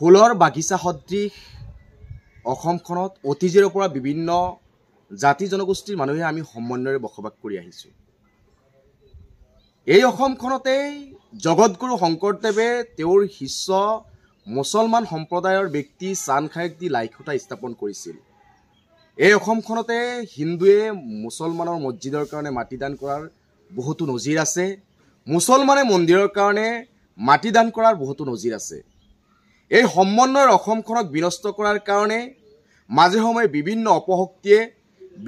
ফুলৰ বাগিচা সদৃশ অসমখনত অতীজৰে পৰা বিভিন্ন জাতি জনগোষ্ঠীৰ মানুহে আমি সমন্বয়েৰে বসবাস কৰি আহিছোঁ। এই অসমখনতেই জগতগুৰু শংকৰদেৱে তেওঁৰ শিষ্য মুছলমান সম্প্ৰদায়ৰ ব্যক্তি চানখাইক দি লাইখুটা স্থাপন কৰিছিল। এই অসমখনতে হিন্দুৱে মুছলমানৰ মছজিদৰ কাৰণে মাটি দান কৰাৰ বহুতো নজিৰ আছে, মুছলমানে মন্দিৰৰ কাৰণে মাটি দান কৰাৰ বহুতো নজিৰ আছে। এই সমন্বয়ৰ অসমখনক বিনষ্ট কৰাৰ কাৰণে মাজে সময়ে বিভিন্ন অপশক্তিয়ে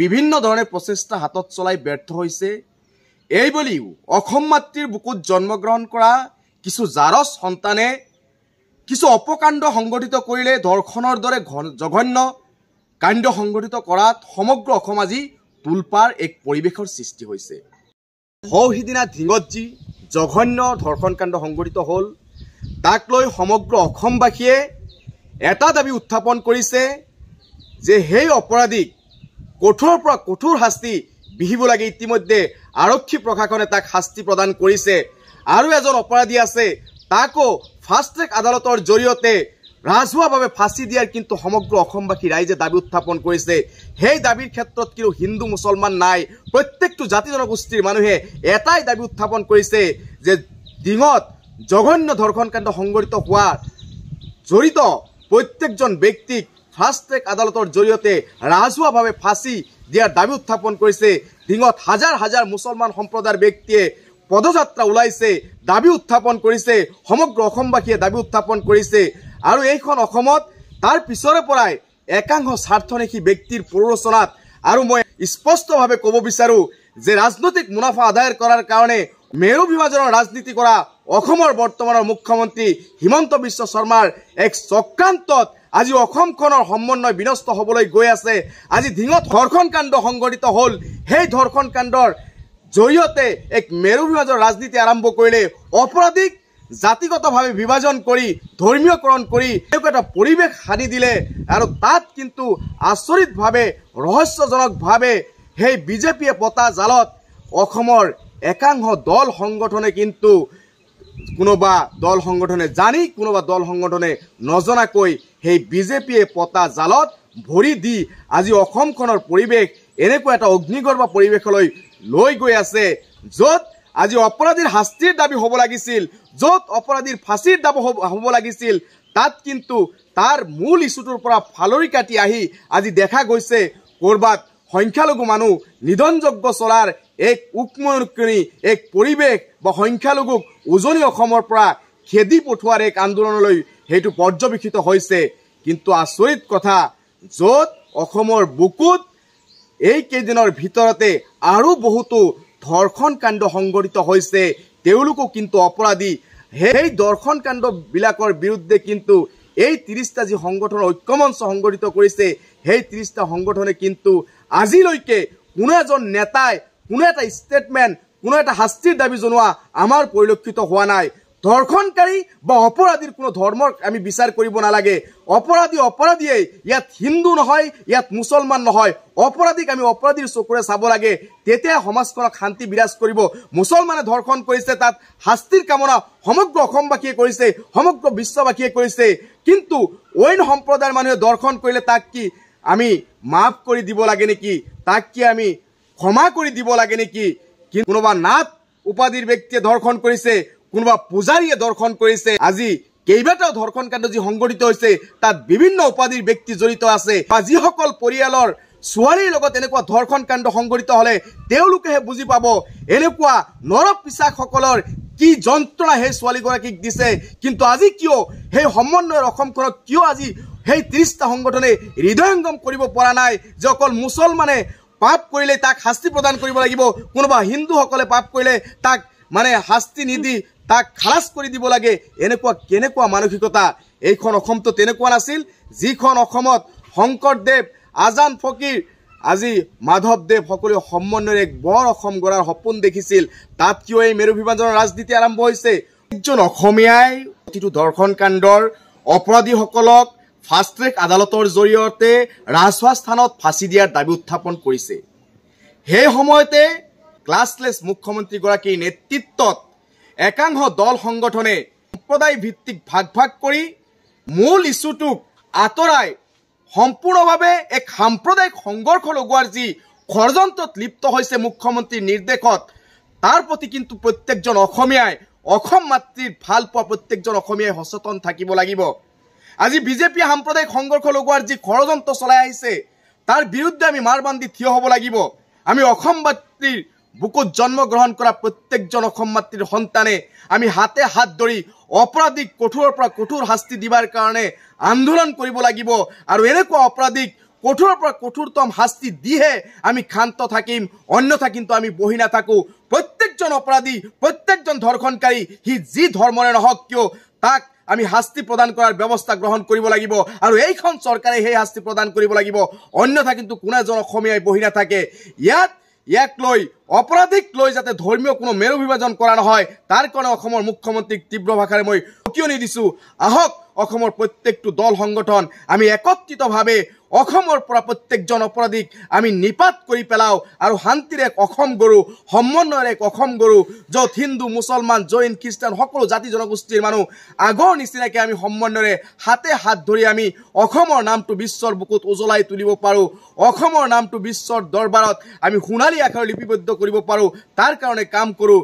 বিভিন্ন ধৰণে প্ৰচেষ্টা হাতত চলাই ব্যৰ্থ হৈছে। এই বুলিও অসম মাতৃৰ বুকুত জন্মগ্ৰহণ কৰা কিছু জাৰজ সন্তানে কিছু অপকাণ্ড সংঘটিত কৰিলে ধৰ্ষণৰ দৰে জঘন্য কাণ্ড সংঘটিত কৰাত সমগ্ৰ অসম আজি তুলপাৰ এক পৰিৱেশৰ সৃষ্টি হৈছে। সিদিনা ধিঙত যি জঘন্য ধৰ্ষণ কাণ্ড সংঘটিত হ'ল তাক লৈ সমগ্ৰ অসমবাসীয়ে এটা দাবী উত্থাপন কৰিছে যে সেই অপৰাধীক কঠোৰৰ পৰা কঠোৰ শাস্তি বিহিব লাগে। ইতিমধ্যে আৰক্ষী প্ৰশাসনে তাক শাস্তি প্ৰদান কৰিছে। আৰু এজন অপৰাধী আছে, তাকো ফাষ্ট ট্ৰেক আদালতৰ জৰিয়তে ৰাজহুৱাভাৱে ফাঁচি দিয়াৰ কিন্তু সমগ্ৰ অসমবাসী ৰাইজে দাবী উত্থাপন কৰিছে। সেই দাবীৰ ক্ষেত্ৰত কিন্তু হিন্দু মুছলমান নাই, প্ৰত্যেকটো জাতি জনগোষ্ঠীৰ মানুহে এটাই দাবী উত্থাপন কৰিছে যে ডিঙত জঘন্য ধৰ্ষণ কাণ্ড সংঘটিত হোৱাৰ জড়িত প্ৰত্যেকজন ব্যক্তিক ফাষ্ট ট্ৰেক আদালতৰ জৰিয়তে ৰাজহুৱাভাৱে ফাঁচি দিয়াৰ দাবী উত্থাপন কৰিছে। ডিঙত হাজাৰ হাজাৰ মুছলমান সম্প্ৰদায়ৰ ব্যক্তিয়ে পদযাত্ৰা ওলাইছে, দাবী উত্থাপন কৰিছে, সমগ্ৰ অসমবাসীয়ে দাবী উত্থাপন কৰিছে। আৰু এইখন অসমত তাৰ পিছৰে পৰাই একাংশ স্বাৰ্থনেশী ব্যক্তিৰ প্ৰৰোচনাত আৰু মই স্পষ্টভাৱে ক'ব বিচাৰোঁ যে ৰাজনৈতিক মুনাফা আদায় কৰাৰ কাৰণে মেৰু বিভাজনৰ ৰাজনীতি কৰা অসমৰ বৰ্তমানৰ মুখ্যমন্ত্ৰী হিমন্ত বিশ্ব শৰ্মাৰ এক চক্ৰান্তত আজি অসমখনৰ সমন্বয় বিনষ্ট হ'বলৈ গৈ আছে। আজি ধিঙত ধৰ্ষণ কাণ্ড সংঘটিত হ'ল, সেই ধৰ্ষণ কাণ্ডৰ জৰিয়তে এক মেৰু বিভাজনৰ ৰাজনীতি আৰম্ভ কৰিলে, অপৰাধীক জাতিগতভাৱে বিভাজন কৰি ধৰ্মীয়কৰণ কৰি এটা পৰিৱেশ সানি দিলে। আৰু তাত কিন্তু আচৰিতভাৱে ৰহস্যজনকভাৱে সেই বিজেপিয়ে পতা জালত অসমৰ একাংশ দল সংগঠনে কিন্তু কোনোবা দল সংগঠনে জানি কোনোবা দল সংগঠনে নজনাকৈ সেই বিজেপিয়ে পতা জালত ভৰি দি আজি অসমখনৰ পৰিৱেশ এনেকুৱা এটা অগ্নিগৰ্ভ পৰিৱেশলৈ লৈ গৈ আছে, য'ত আজি অপৰাধীৰ শাস্তিৰ দাবী হ'ব লাগিছিল, য'ত অপৰাধীৰ ফাঁচীৰ দাবী হ'ব লাগিছিল, তাত কিন্তু তাৰ মূল ইছ্যুটোৰ পৰা ফালৰি কাটি আহি আজি দেখা গৈছে ক'ৰবাত সংখ্যালঘু মানুহ নিধনযজ্ঞ চলাৰ এক উকমুকনি এক পৰিৱেশ বা সংখ্যালঘুক উজনি অসমৰ পৰা খেদি পঠোৱাৰ এক আন্দোলনলৈ সেইটো পৰ্যবেক্ষিত হৈছে। কিন্তু আচৰিত কথা, য'ত অসমৰ বুকুত এই কেইদিনৰ ভিতৰতে আৰু বহুতো ধৰ্ষণ কাণ্ড সংঘটিত হৈছে, তেওঁলোকো কিন্তু অপৰাধী। সেই ধৰ্ষণ কাণ্ডবিলাকৰ বিৰুদ্ধে কিন্তু এই 30টা যি সংগঠনৰ ঐক্যমঞ্চ সংগঠিত কৰিছে, সেই 30টা সংগঠনে কিন্তু আজিলৈকে কোনো এজন নেতাই কোনো এটা ষ্টেটমেণ্ট কোনো এটা শাস্তিৰ দাবী জনোৱা আমাৰ পৰিলক্ষিত হোৱা নাই। ধৰ্ষণকাৰী বা অপৰাধীৰ কোনো ধৰ্মৰ আমি বিচাৰ কৰিব নালাগে। অপৰাধীয়ে ইয়াত হিন্দু নহয়, ইয়াত মুছলমান নহয়, অপৰাধীক আমি অপৰাধীৰ চকুৰে চাব লাগে, তেতিয়া সমাজখনক শান্তি বিৰাজ কৰিব। মুছলমানে ধৰ্ষণ কৰিছে, তাত শাস্তিৰ কামনা সমগ্ৰ অসমবাসীয়ে কৰিছে, সমগ্ৰ বিশ্ববাসীয়ে কৰিছে। কিন্তু অইন সম্প্ৰদায়ৰ মানুহে ধৰ্ষণ কৰিলে তাক কি আমি মাফ কৰি দিব লাগে নেকি? তাক কি আমি ক্ষমা কৰি দিব লাগে নেকি? কোনোবা নাথ উপাধিৰ ব্যক্তিয়ে ধৰ্ষণ কৰিছে, কোনোবা পূজাৰীয়ে ধৰ্ষণ কৰিছে। আজি কেইবাটাও ধৰ্ষণ কাণ্ড যি সংঘটিত হৈছে তাত বিভিন্ন উপাধিৰ ব্যক্তি জড়িত আছে। যিসকল পৰিয়ালৰ ছোৱালীৰ লগত এনেকুৱা ধৰ্ষণ কাণ্ড সংঘটিত হ'লে তেওঁলোকেহে বুজি পাব এনেকুৱা নৰপিচাসকলৰ কি যন্ত্ৰণা সেই ছোৱালীগৰাকীক দিছে। কিন্তু আজি কিয় সেই সমন্বয়ৰ অসমখনক কিয় আজি সেই 30টা সংগঠনে হৃদয়ংগম কৰিব পৰা নাই যে অকল মুছলমানে পাপ কৰিলে তাক শাস্তি প্ৰদান কৰিব লাগিব, কোনোবা হিন্দুসকলে পাপ কৰিলে তাক শাস্তি নিদি তাক খালাস কৰি দিব লাগে। এনেকুৱা কেনেকুৱা মানসিকতা? এইখন অসমটো তেনেকুৱা নাছিল। যিখন অসমত শংকৰদেৱ, আজান ফকীৰ, আজি মাধৱদেৱ সকলোৱে সমন্বয়েৰে এক বৰ অসম গঢ়াৰ সপোন দেখিছিল, তাত কিয় এই মেৰু বিভাজনৰ ৰাজনীতি আৰম্ভ হৈছে? একজন অসমীয়াই প্ৰতিটো ধৰ্ষণ কাণ্ডৰ অপৰাধীসকলক ফাষ্ট ট্ৰেক আদালতৰ জৰিয়তে ৰাজহুৱা স্থানত ফাঁচি দিয়াৰ দাবী উত্থাপন কৰিছে। সেই সময়তে ক্লাছলেছ মুখ্যমন্ত্ৰীগৰাকীৰ নেতৃত্বত একাংশ দল সংগঠনে সম্প্ৰদায় ভিত্তিক ভাগ ভাগ কৰি মূল ইস্যুটোক আঁতৰাই সম্পূৰ্ণভাৱে এক সাম্প্ৰদায়িক সংঘৰ্ষ লগোৱাৰ যি ষড়যন্ত্ৰত লিপ্ত হৈছে মুখ্যমন্ত্ৰীৰ নিৰ্দেশত, তাৰ প্ৰতি কিন্তু প্ৰত্যেকজন অসমীয়াই, অসম মাতৃৰ ভাল পোৱা প্ৰত্যেকজন অসমীয়াই সচেতন থাকিব লাগিব। আজি বিজেপিয়ে সাম্প্ৰদায়িক সংঘৰ্ষ লগোৱাৰ যি ষড়যন্ত্ৰ চলাই আহিছে, তাৰ বিৰুদ্ধে আমি মাৰ বান্ধি থিয় হ'ব লাগিব। আমি অসম মাতৃৰ বুকুত জন্মগ্ৰহণ কৰা প্ৰত্যেকজন অসম মাতৃৰ সন্তানে আমি হাতে হাত ধৰি অপৰাধীক কঠোৰৰ পৰা কঠোৰ শাস্তি দিবাৰ কাৰণে আন্দোলন কৰিব লাগিব। আৰু এনেকুৱা অপৰাধীক কঠোৰৰ পৰা কঠোৰতম শাস্তি দিহে আমি ক্ষান্ত থাকিম, অন্যথা কিন্তু আমি বহি নাথাকোঁ। প্ৰত্যেকজন অপৰাধী, প্ৰত্যেকজন ধৰ্ষণকাৰী, সি যি ধৰ্মৰে নহওক কিয়, তাক আমি শাস্তি প্ৰদান কৰাৰ ব্যৱস্থা গ্ৰহণ কৰিব লাগিব। আৰু এইখন চৰকাৰে সেই শাস্তি প্ৰদান কৰিব লাগিব, অন্যথা কিন্তু কোনো এজন অসমীয়াই বহি নাথাকে। ইয়াক লৈ অপৰাধীক লৈ যাতে ধৰ্মীয় কোনো মেৰু বিভাজন কৰা নহয়, তাৰ কাৰণে অসমৰ মুখ্যমন্ত্ৰীক তীব্ৰ ভাষাৰে মই উকিয়নি দিছোঁ। আহক অসমৰ প্ৰত্যেকটো দল সংগঠন আমি একত্ৰিতভাৱে অসমৰ পৰা প্ৰত্যেকজন অপৰাধীক আমি নিপাত কৰি পেলাওঁ আৰু শান্তিৰ এক অসম গঢ়ো, সমন্বয়ৰ এক অসম গঢ়ো, য'ত হিন্দু, মুছলমান, জৈন, খ্ৰীষ্টান সকলো জাতি জনগোষ্ঠীৰ মানুহ আগৰ নিচিনাকৈ আমি সমন্বয়ৰে হাতে হাত ধৰি আমি অসমৰ নামটো বিশ্বৰ বুকুত উজ্বলাই তুলিব পাৰোঁ, অসমৰ নামটো বিশ্বৰ দৰবাৰত আমি সোণালী আখৰ লিপিবদ্ধ কৰিব পাৰোঁ। তাৰ কাৰণে কাম কৰোঁ।